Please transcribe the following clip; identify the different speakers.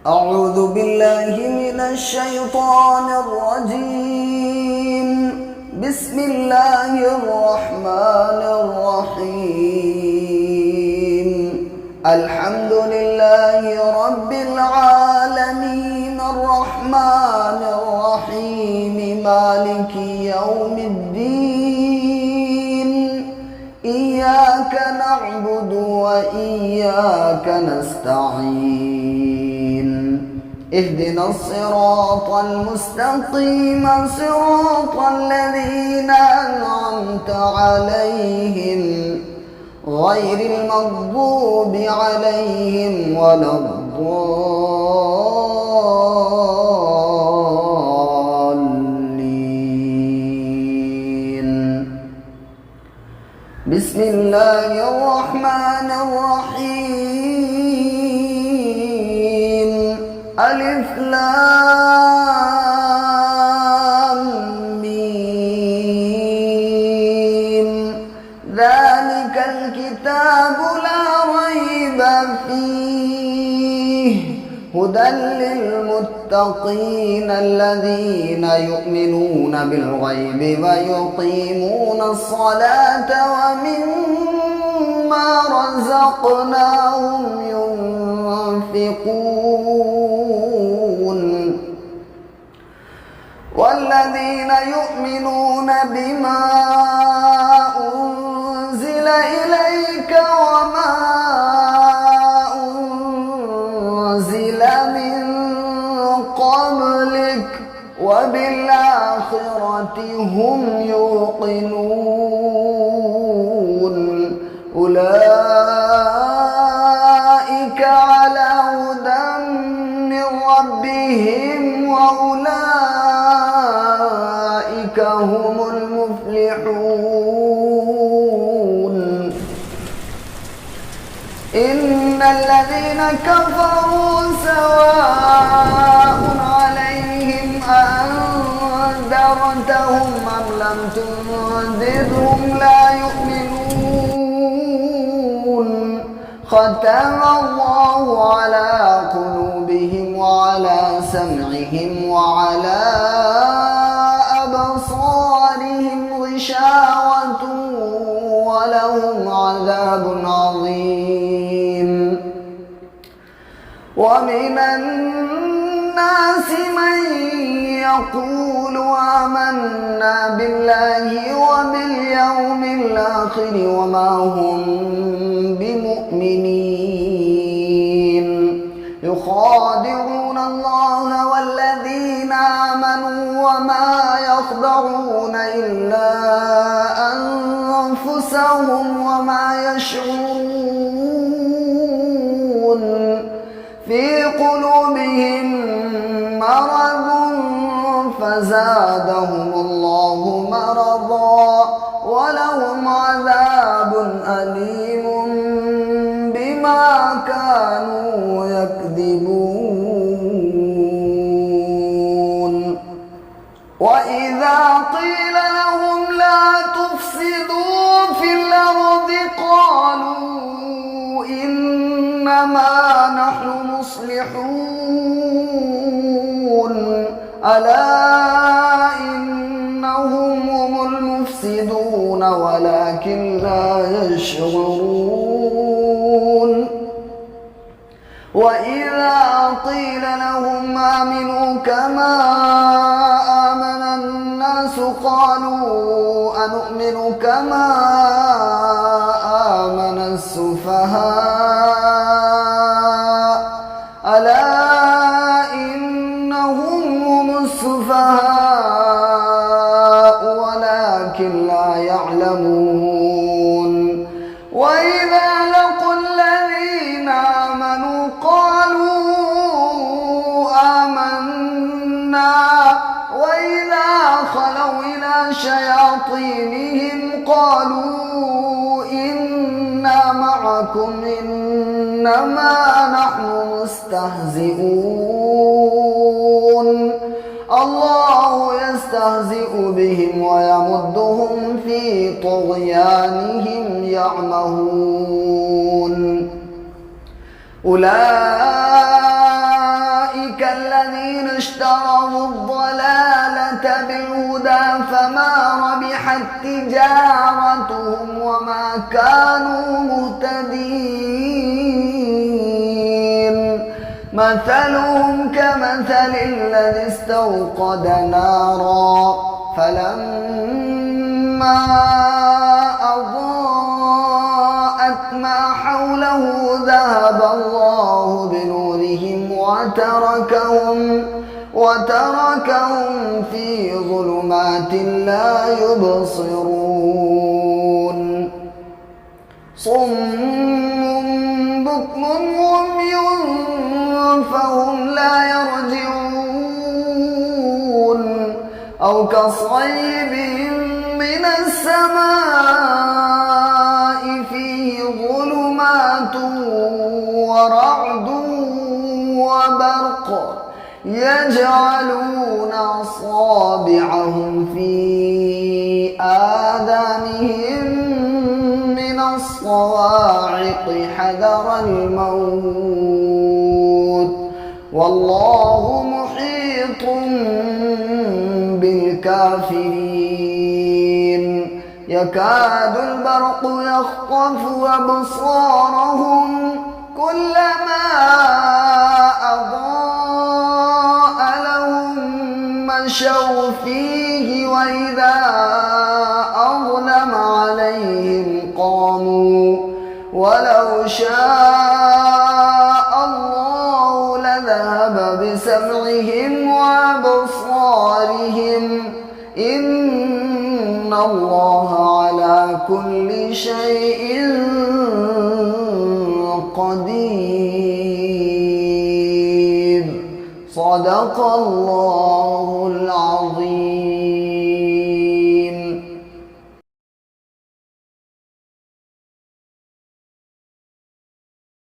Speaker 1: أعوذ بالله من الشيطان الرجيم. بسم الله الرحمن الرحيم. الحمد لله رب العالمين الرحمن الرحيم مالك يوم الدين. إياك نعبد وإياك نستعين. اهدنا الصراط المستقيم صراط الذين أنعمت عليهم غير المغضوب عليهم ولا الضالين. بسم الله الرحمن الرحيم. ألف لام ميم. ذلك الكتاب لا ريب فيه هدى للمتقين الذين يؤمنون بالغيب ويقيمون الصلاة ومما رزقناهم ينفقون. والذين يؤمنون بما أنزل إليك وما أنزل من قبلك وبالآخرة هم يوقنون. أولئك على هدى من ربهم وأولئك هم المفلحون. إن الذين كفروا سواء عليهم أأنذرتهم أم لم تنذرهم لا يؤمنون. ختم الله على قلوبهم وعلى سمعهم وعلى أبصارهم غشاوة ولهم عذاب عظيم. ومن الناس من يقول آمنا بالله وباليوم الآخر وما هم بمؤمنين. يخادعون الله والذين آمنوا وما يخدعون إلا أنفسهم وما يشعرون. في قلوبهم مرض فزادهم الله مرضا ولهم عذاب أليم بما كانوا يكذبون. وإذا قيل لهم لا تفسدوا في الأرض قالوا إنما نحن مصلحون. ألا إنهم هم المفسدون ولكن لا يشعرون. وإذا قيل لهم آمنوا كما آمن الناس قالوا أنؤمن كما آمن السفهاء. ألا إنهم هم السفهاء ولكن لا يعلمون. وإذا لقوا الذين آمنوا قالوا آمنا وإذا خلوا إلى شياطينهم قالوا إنا معكم إنما نحن مستهزئون. الله يستهزئ بهم ويمدهم في طغيانهم يعمهون. أولئك حجارتهم وما كانوا مهتدين مثلهم كمثل الذي استوقد نارا فلما أضاءت ما حوله ذهب الله بنورهم وتركهم في ظلمات لا يبصرون صم بكم عمي فهم لا يرجعون أو كصيب من السماء فيه ظلمات ورعد وبرق يجعلون أصابعهم في آذانهم من الصواعق حذر الموت والله محيط بالكافرين يكاد البرق يخطف أبصارهم كلما أضاء لهم مشوا فيه وإذا أظلم عليهم قاموا ولو شاء الله لذهب بسمعهم وأبصارهم إن الله على كل شيء قدير صدق الله العظيم.